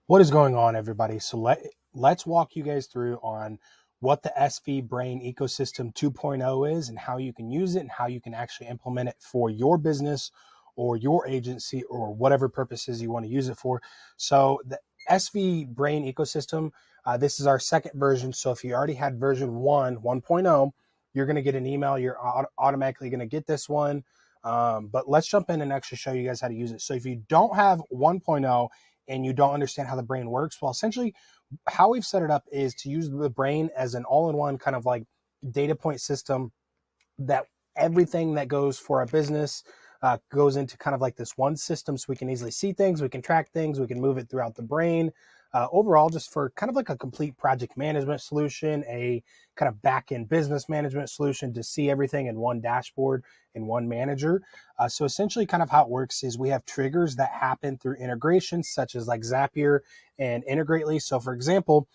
What is going on, everybody? So let's walk you guys through on what the SV Brain Ecosystem 2.0 is and how you can use it and how you can actually implement it for your business or your agency or whatever purposes you want to use it for. So the SV Brain Ecosystem, this is our second version. So if you already had version 1.0, you're going to get an email. You're automatically going to get this one. But let's jump in and actually show you guys how to use it. So if you don't have 1.0, and you don't understand how the brain works, well, essentially, how we've set it up is to use the brain as an all-in-one kind of like data point system that everything that goes for our business goes into kind of like this one system so we can easily see things, we can track things, we can move it throughout the brain. Overall, just for kind of like a complete project management solution, a kind of back end business management solution to see everything in one dashboard in one manager. So essentially, kind of how it works is we have triggers that happen through integrations such as like Zapier and Integrately. So, for example,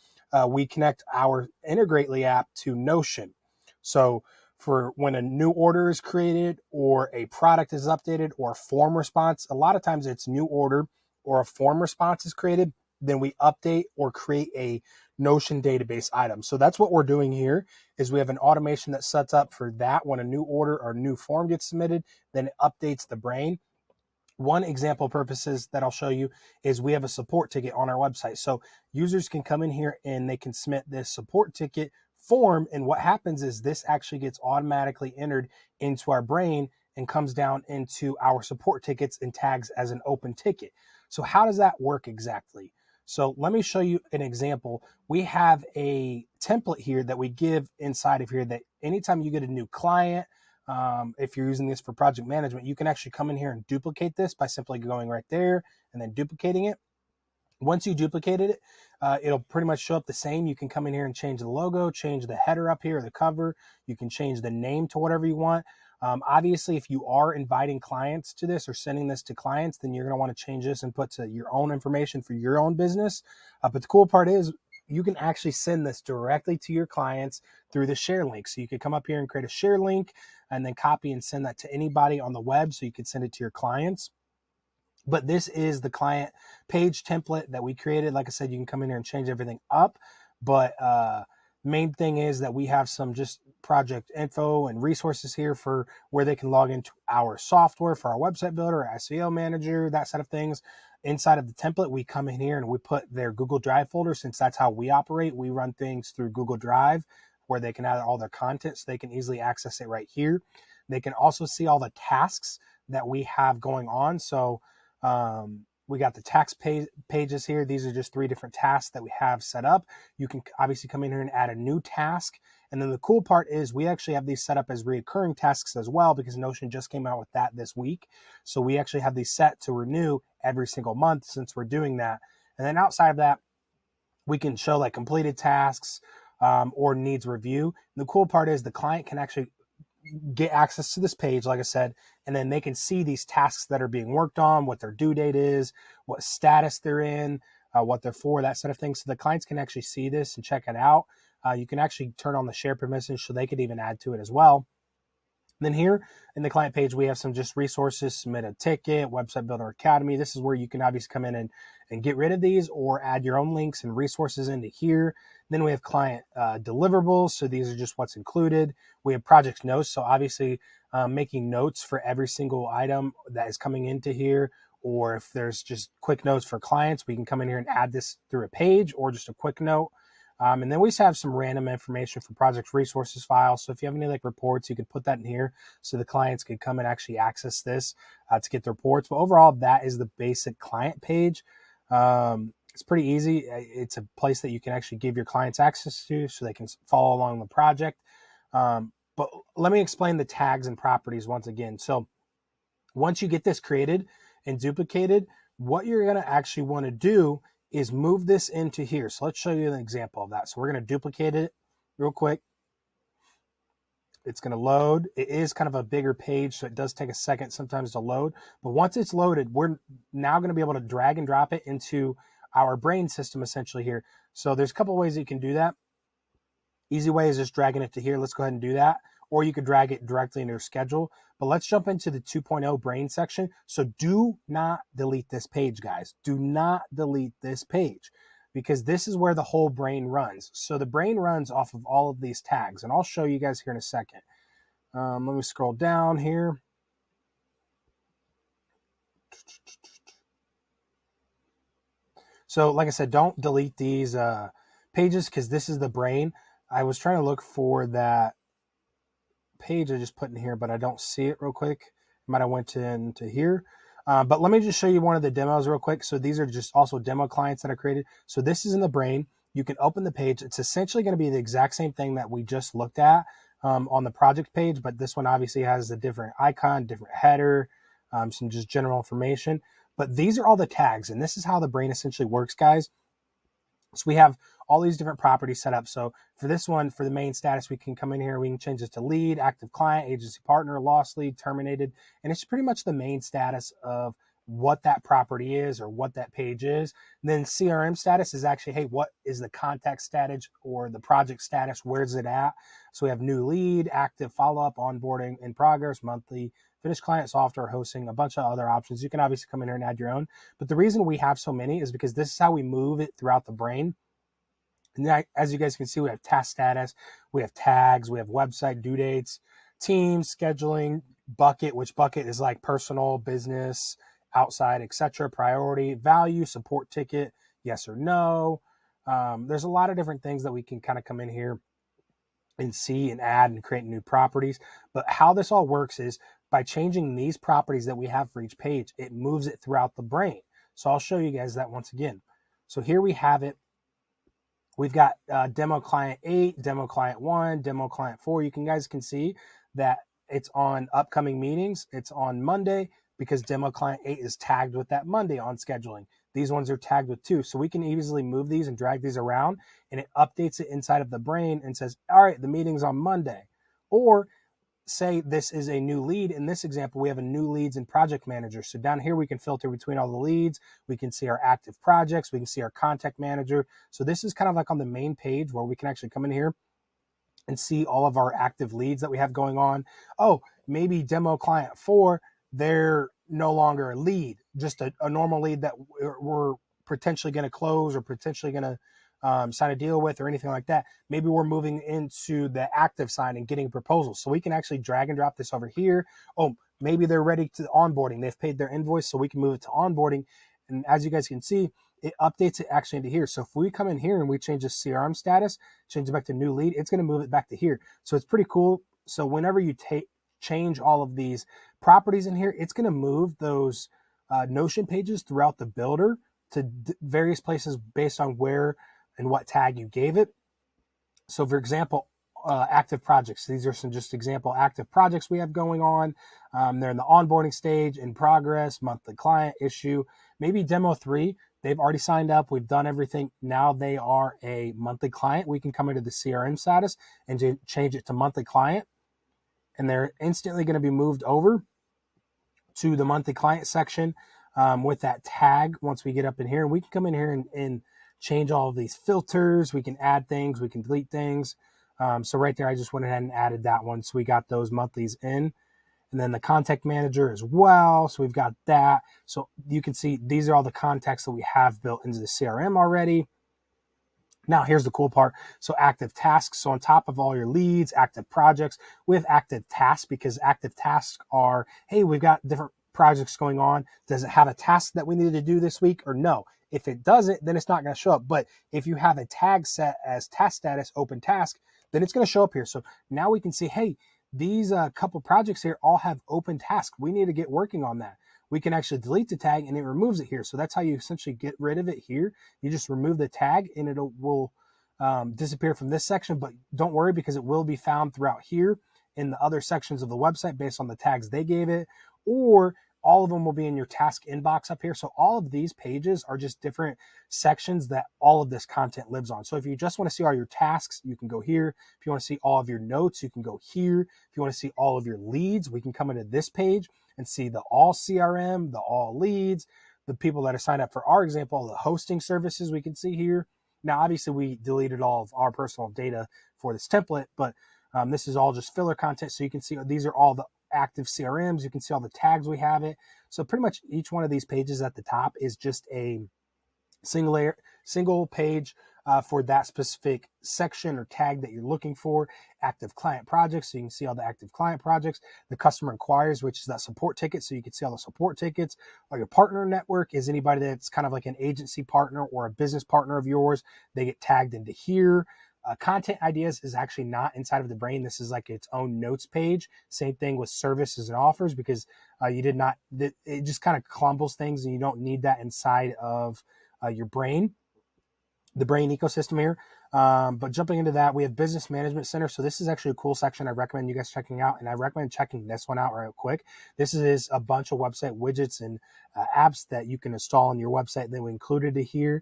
we connect our Integrately app to Notion. So for when a new order is created or a product is updated or a form response, a lot of times it's new order or a form response is created, then we update or create a Notion database item. So that's what we're doing here is we have an automation that sets up for that when a new order or new form gets submitted, then it updates the brain. One example purposes that I'll show you is we have a support ticket on our website. So users can come in here and they can submit this support ticket form. And what happens is this actually gets automatically entered into our brain and comes down into our support tickets and tags as an open ticket. So how does that work exactly? So let me show you an example. We have a template here that we give inside of here that anytime you get a new client, if you're using this for project management, you can actually come in here and duplicate this by simply going right there and then duplicating it. Once you duplicated it, it'll pretty much show up the same. You can come in here and change the logo, change the header up here, the cover. You can change the name to whatever you want. Obviously, if you are inviting clients to this or sending this to clients, then you're going to want to change this and put to your own information for your own business. But the cool part is you can actually send this directly to your clients through the share link. So you could come up here and create a share link and then copy and send that to anybody on the web so you can send it to your clients. But this is the client page template that we created. Like I said, you can come in here and change everything up. But main thing is that we have some just project info and resources here for where they can log into our software for our website builder, our SEO manager, that side of things. Inside of the template, we come in here and we put their Google Drive folder. Since that's how we operate, we run things through Google Drive where they can add all their content so they can easily access it right here. They can also see all the tasks that we have going on. So we got the tax pages here. These are just 3 different tasks that we have set up. You can obviously come in here and add a new task. And then the cool part is we actually have these set up as recurring tasks as well because Notion just came out with that this week. So we actually have these set to renew every single month since we're doing that. And then outside of that, we can show like completed tasks or needs review. And the cool part is the client can actually get access to this page, like I said, and then they can see these tasks that are being worked on, what their due date is, what status they're in, what they're for, that sort of thing. So the clients can actually see this and check it out. You can actually turn on the share permissions so they could even add to it as well. Then here in the client page, we have some just resources, submit a ticket, Website Builder Academy. This is where you can obviously come in and get rid of these or add your own links and resources into here. Then we have client deliverables. So these are just what's included. We have project notes. So obviously making notes for every single item that is coming into here. Or if there's just quick notes for clients, we can come in here and add this through a page or just a quick note. And then we just have some random information for project resources files. So if you have any like reports, you could put that in here so the clients could come and actually access this to get the reports. But overall, that is the basic client page. It's pretty easy. It's a place that you can actually give your clients access to so they can follow along the project. But let me explain the tags and properties once again. So once you get this created and duplicated, what you're going to actually want to do is move this into here. So let's show you an example of that. So we're going to duplicate it real quick. It's going to load. It is kind of a bigger page, so it does take a second sometimes to load. But once it's loaded, we're now going to be able to drag and drop it into our brain system essentially here. So there's a couple of ways that you can do that. Easy way is just dragging it to here. Let's go ahead and do that. Or you could drag it directly into your schedule. But let's jump into the 2.0 brain section. So do not delete this page, guys. Do not delete this page, because this is where the whole brain runs. So the brain runs off of all of these tags, and I'll show you guys here in a second. Let me scroll down here. So like I said, don't delete these pages, because this is the brain. I was trying to look for that page I just put in here, but I don't see it real quick. Might have went into here. But let me just show you one of the demos real quick. So these are just also demo clients that I created. So this is in the brain. You can open the page. It's essentially going to be the exact same thing that we just looked at on the project page, but this one obviously has a different icon, different header, some just general information. But these are all the tags, and this is how the brain essentially works, guys. So we have all these different properties set up. So for this one, for the main status, we can come in here, we can change this to lead, active client, agency partner, lost lead, terminated. And it's pretty much the main status of what that property is or what that page is. And then CRM status is actually, hey, what is the contact status or the project status? Where's it at? So we have new lead, active follow-up, onboarding in progress, monthly, finished client, software, hosting, a bunch of other options. You can obviously come in here and add your own. But the reason we have so many is because this is how we move it throughout the brain. And as you guys can see, we have task status, we have tags, we have website due dates, teams, scheduling, bucket, which bucket is like personal, business, outside, etc. Priority, value, support ticket, yes or no. There's a lot of different things that we can kind of come in here and see and add and create new properties. But how this all works is by changing these properties that we have for each page, it moves it throughout the brain. So I'll show you guys that once again. So here we have it. We've got demo client 8, demo client 1, demo client 4. You guys can see that it's on upcoming meetings. It's on Monday because demo client 8 is tagged with that Monday on scheduling. These ones are tagged with 2. So we can easily move these and drag these around, and it updates it inside of the brain and says, all right, the meeting's on Monday. Or say this is a new lead. In this example, we have a new leads and project manager. So down here, we can filter between all the leads. We can see our active projects. We can see our contact manager. So this is kind of like on the main page where we can actually come in here and see all of our active leads that we have going on. Oh, maybe demo client 4, they're no longer a lead, just a normal lead that we're potentially going to close or potentially going to sign a deal with or anything like that. Maybe we're moving into the active side and getting proposals. So we can actually drag and drop this over here. Oh, maybe they're ready to onboarding. They've paid their invoice, so we can move it to onboarding. And as you guys can see, it updates it actually into here. So if we come in here and we change the CRM status, change it back to new lead, it's going to move it back to here. So it's pretty cool. So whenever you change all of these properties in here, it's going to move those Notion pages throughout the builder to various places based on where and what tag you gave it. So for example, active projects. These are some just example active projects we have going on. They're in the onboarding stage, in progress, monthly client, issue, maybe demo 3. They've already signed up. We've done everything. Now they are a monthly client. We can come into the CRM status and change it to monthly client. And they're instantly going to be moved over to the monthly client section with that tag once we get up in here. And we can come in here and change all of these filters. We can add things. We can delete things. So right there, I just went ahead and added that one. So we got those monthlies in. And then the contact manager as well. So we've got that. So you can see these are all the contacts that we have built into the CRM already. Now, here's the cool part. So active tasks. So on top of all your leads, active projects, we have active tasks, because active tasks are, hey, we've got different projects going on. Does it have a task that we need to do this week or no? If it doesn't, then it's not going to show up. But if you have a tag set as task status, open task, then it's going to show up here. So now we can see, hey, these couple projects here all have open task. We need to get working on that. We can actually delete the tag and it removes it here. So that's how you essentially get rid of it here. You just remove the tag and it will disappear from this section, but don't worry because it will be found throughout here in the other sections of the website based on the tags they gave it, or all of them will be in your task inbox up here. So all of these pages are just different sections that all of this content lives on. So if you just want to see all your tasks, you can go here. If you want to see all of your notes, you can go here. If you want to see all of your leads, we can come into this page and see the all CRM, the all leads, the people that are signed up for our example, the hosting services we can see here. Now, obviously, we deleted all of our personal data for this template, but this is all just filler content. So you can see these are all the active CRMs. You can see all the tags we have it. So pretty much each one of these pages at the top is just a single page for that specific section or tag that you're looking for. Active client projects, so you can see all the active client projects. The customer inquiries, which is that support ticket, so you can see all the support tickets. Or your partner network is anybody that's kind of like an agency partner or a business partner of yours. They get tagged into here. Content ideas is actually not inside of the brain. This is like its own notes page. Same thing with services and offers, because you did not, it just kind of clumbles things and you don't need that inside of your brain, the brain ecosystem here. But jumping into that, we have Business Management Center. So this is actually a cool section I recommend you guys checking out. And I recommend checking this one out real quick. This is a bunch of website widgets and apps that you can install on your website that we included it here.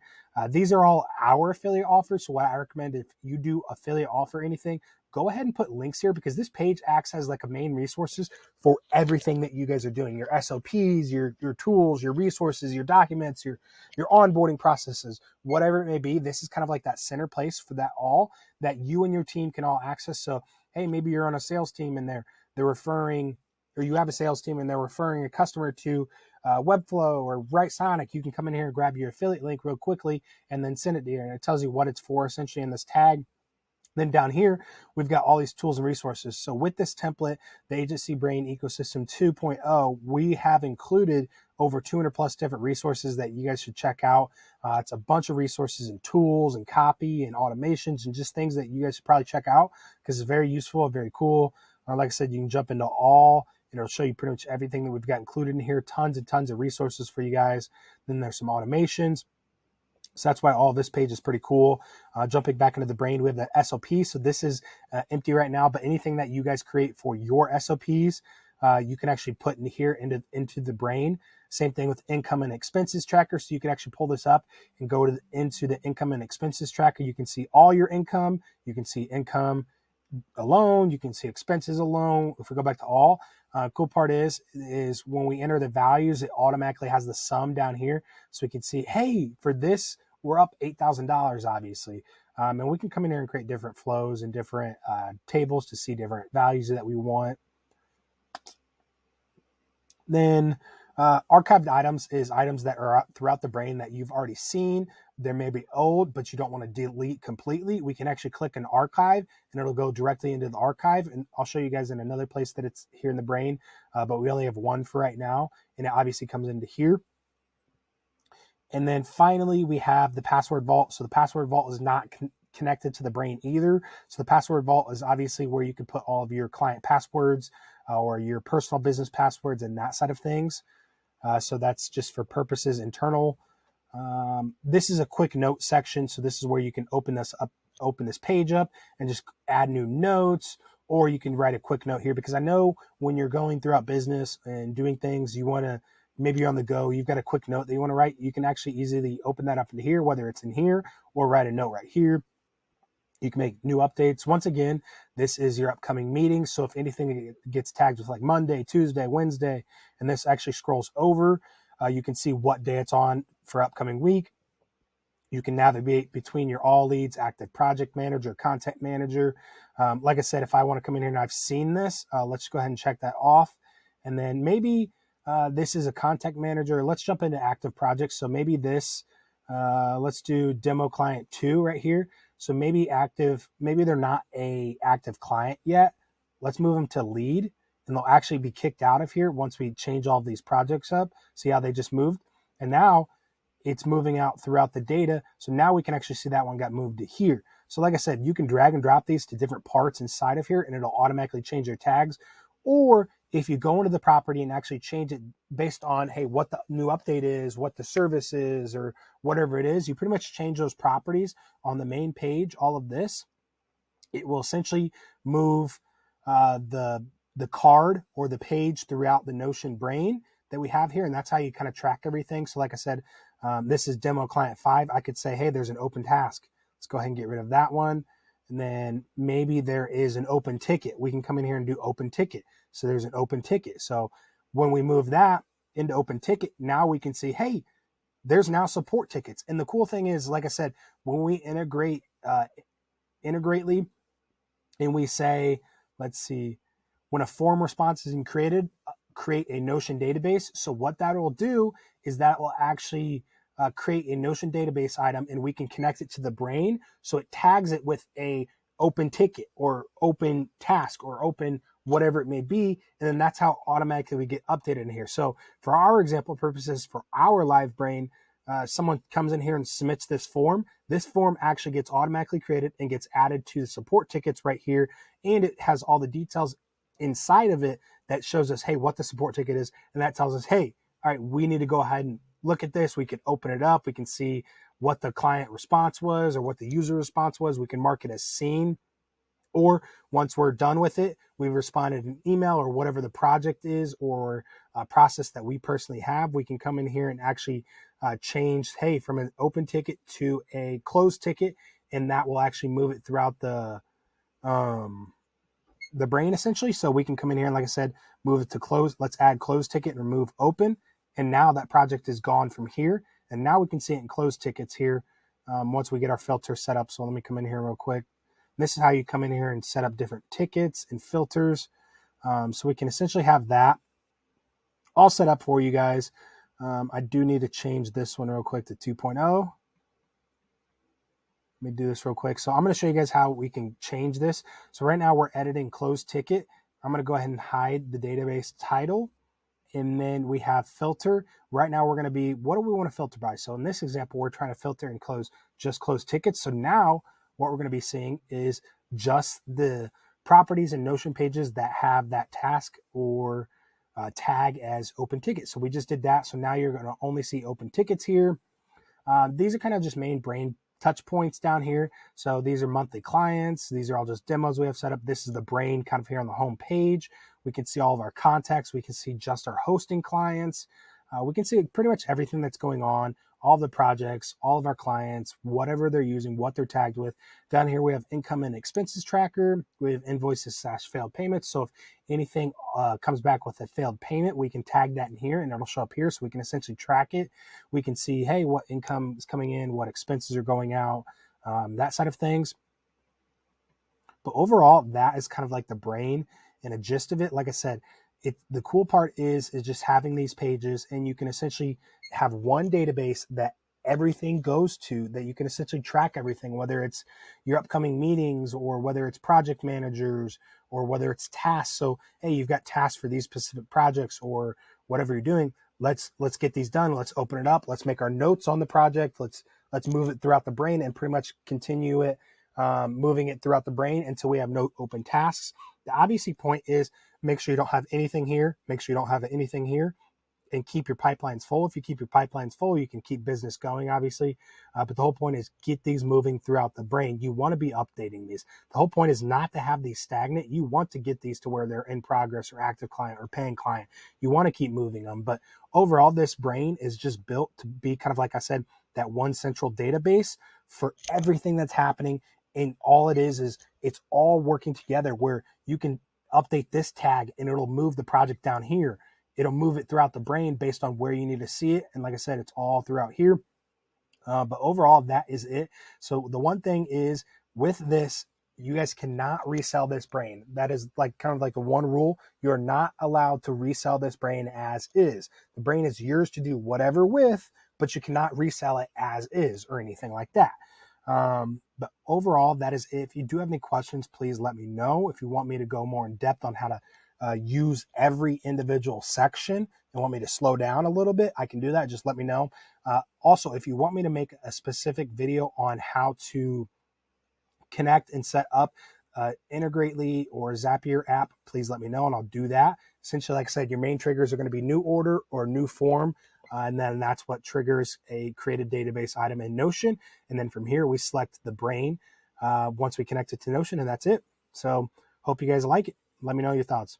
These are all our affiliate offers. So what I recommend, if you do affiliate offer anything, go ahead and put links here, because this page acts as like a main resources for everything that you guys are doing. Your SOPs, your tools, your resources, your documents, your onboarding processes, whatever it may be. This is kind of like that center place for that all that you and your team can all access. So, hey, maybe you're on a sales team and they're referring, or you have a sales team and they're referring a customer to Webflow or Writesonic. You can come in here and grab your affiliate link real quickly and then send it to you. And it tells you what it's for essentially in this tag. Then down here, we've got all these tools and resources. So with this template, the Agency Brain Ecosystem 2.0, we have included over 200 plus different resources that you guys should check out. It's a bunch of resources and tools and copy and automations and just things that you guys should probably check out, because it's very useful and very cool. Like I said, you can jump into all, and it'll show you pretty much everything that we've got included in here. Tons and tons of resources for you guys. Then there's some automations. So that's why all this page is pretty cool. Jumping back into the brain, we have the SOP. So this is empty right now, but anything that you guys create for your SOPs, you can actually put in here into the brain. Same thing with income and expenses tracker. So you can actually pull this up and go into the income and expenses tracker. You can see all your income. You can see income alone. You can see expenses alone. If we go back to all, cool part is when we enter the values, it automatically has the sum down here. So we can see, hey, for this, we're up $8,000, obviously. And we can come in here and create different flows and different tables to see different values that we want. Then archived items is items that are throughout the brain that you've already seen. They may be old, but you don't want to delete completely. We can actually click an archive and it'll go directly into the archive. And I'll show you guys in another place that it's here in the brain, but we only have one for right now. And it obviously comes into here. And then finally, we have the password vault. So the password vault is not connected to the brain either. So the password vault is obviously where you can put all of your client passwords or your personal business passwords and that side of things. So that's just for purposes internal. This is a quick note section. So this is where you can open this page up and just add new notes, or you can write a quick note here, because I know when you're going throughout business and doing things, you want to, maybe you're on the go, you've got a quick note that you want to write. You can actually easily open that up into here, whether it's in here or write a note right here. You can make new updates. Once again, this is your upcoming meeting. So if anything gets tagged with like Monday, Tuesday, Wednesday, and this actually scrolls over, you can see what day it's on for upcoming week. You can navigate between your all leads, active project manager, content manager. Like I said, if I want to come in here and I've seen this, let's go ahead and check that off. And then maybe this is a contact manager. Let's jump into active projects. So maybe this, let's do demo client 2 right here. So maybe they're not a active client yet. Let's move them to lead, and they'll actually be kicked out of here once we change all of these projects up. See how they just moved? And now it's moving out throughout the data. So now we can actually see that one got moved to here. So like I said, you can drag and drop these to different parts inside of here and it'll automatically change your tags. Or if you go into the property and actually change it based on, hey, what the new update is, what the service is, or whatever it is, you pretty much change those properties on the main page, all of this. It will essentially move the card or the page throughout the Notion brain that we have here. And that's how you kind of track everything. So like I said, this is demo client 5. I could say, hey, there's an open task. Let's go ahead and get rid of that one. And then maybe there is an open ticket. We can come in here and do open ticket. So there's an open ticket. So when we move that into open ticket, now we can see, hey, there's now support tickets. And the cool thing is, like I said, when we integrately and we say, let's see, When a form response is created, create a Notion database. So what that will do is that will actually create a Notion database item, and we can connect it to the brain. So it tags it with a open ticket or open task or open whatever it may be. And then that's how automatically we get updated in here. So for our example purposes, for our live brain, someone comes in here and submits this form. This form actually gets automatically created and gets added to the support tickets right here. And it has all the details inside of it that shows us, hey, what the support ticket is. And that tells us, hey, all right, we need to go ahead and look at this. We can open it up. We can see what the client response was or what the user response was. We can mark it as seen. Or once we're done with it, we responded an email or whatever the project is or a process that we personally have. We can come in here and actually change, hey, from an open ticket to a closed ticket. And that will actually move it throughout the brain essentially. So we can come in here and, like I said, move it to close. Let's add closed ticket and remove open. And now that project is gone from here. And now we can see it in closed tickets here once we get our filter set up. So let me come in here real quick. This is how you come in here and set up different tickets and filters. So we can essentially have that all set up for you guys. I do need to change this one real quick to 2.0. Let me do this real quick. So I'm going to show you guys how we can change this. So right now we're editing closed ticket. I'm going to go ahead and hide the database title. And then we have filter. Right now we're going to be, what do we want to filter by? So in this example, we're trying to filter and just close tickets. So now what we're going to be seeing is just the properties and Notion pages that have that task or tag as open ticket. So we just did that. So now you're going to only see open tickets here. These are kind of just main brain touch points down here. So these are monthly clients. These are all just demos we have set up. This is the brain kind of here on the home page. We can see all of our contacts. We can see just our hosting clients. We can see pretty much everything that's going on, all the projects, all of our clients, whatever they're using, what they're tagged with. Down here, we have income and expenses tracker. We have invoices / failed payments. So if anything comes back with a failed payment, we can tag that in here and it'll show up here. So we can essentially track it. We can see, hey, what income is coming in, what expenses are going out, that side of things. But overall, that is kind of like the brain and a gist of it. Like I said, the cool part is just having these pages, and you can essentially have one database that everything goes to, that you can essentially track everything, whether it's your upcoming meetings or whether it's project managers or whether it's tasks. So, hey, you've got tasks for these specific projects or whatever you're doing. Let's get these done. Let's open it up. Let's make our notes on the project. Let's move it throughout the brain and pretty much continue it, moving it throughout the brain until we have no open tasks. The obviously point is make sure you don't have anything here. Make sure you don't have anything here and keep your pipelines full. If you keep your pipelines full, you can keep business going, obviously. But the whole point is get these moving throughout the brain. You want to be updating these. The whole point is not to have these stagnant. You want to get these to where they're in progress or active client or paying client. You want to keep moving them. But overall, this brain is just built to be kind of, like I said, that one central database for everything that's happening. And all it is it's all working together where you can update this tag and it'll move the project down here. It'll move it throughout the brain based on where you need to see it. And like I said, it's all throughout here. But overall, that is it. So the one thing is with this, you guys cannot resell this brain. That is like kind of like the one rule. You're not allowed to resell this brain as is. The brain is yours to do whatever with, but you cannot resell it as is or anything like that. But overall, that is it. If you do have any questions, please let me know. If you want me to go more in depth on how to use every individual section and want me to slow down a little bit, I can do that. Just let me know. Also, if you want me to make a specific video on how to connect and set up Integrately or Zapier app, please let me know and I'll do that. Essentially, like I said, your main triggers are going to be new order or new form. And then that's what triggers a created database item in Notion. And then from here, we select the brain once we connect it to Notion, and that's it. So hope you guys like it. Let me know your thoughts.